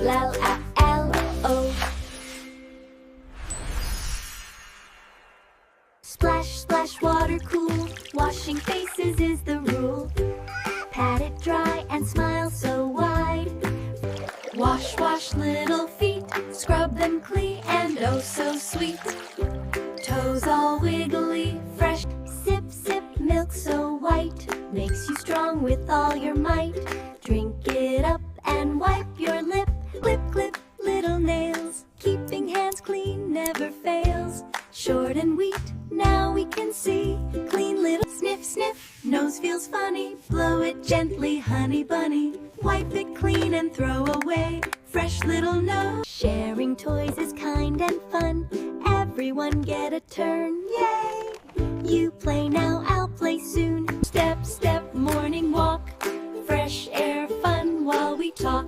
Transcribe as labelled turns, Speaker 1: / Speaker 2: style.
Speaker 1: L-A-L-O. Splash, splash, water cool. Washing faces is the rule. Pat it dry and smile so wide. Wash, wash little feet. Scrub them clean and oh so sweet. Toes all wiggly, fresh. Sip, sip, milk so white. Makes you strong with all your might. Drink it up and wipe your lip. Clip, clip, little nails. Keeping hands clean never fails. Short and wheat, now we can see. Clean little sniff, sniff. Nose feels funny. Blow it gently, honey bunny. Wipe it clean and throw away. Fresh little nose. Sharing toys is kind and fun. Everyone get a turn, yay! You play now, I'll play soon. Step, step, morning walk. Fresh air, fun while we talk.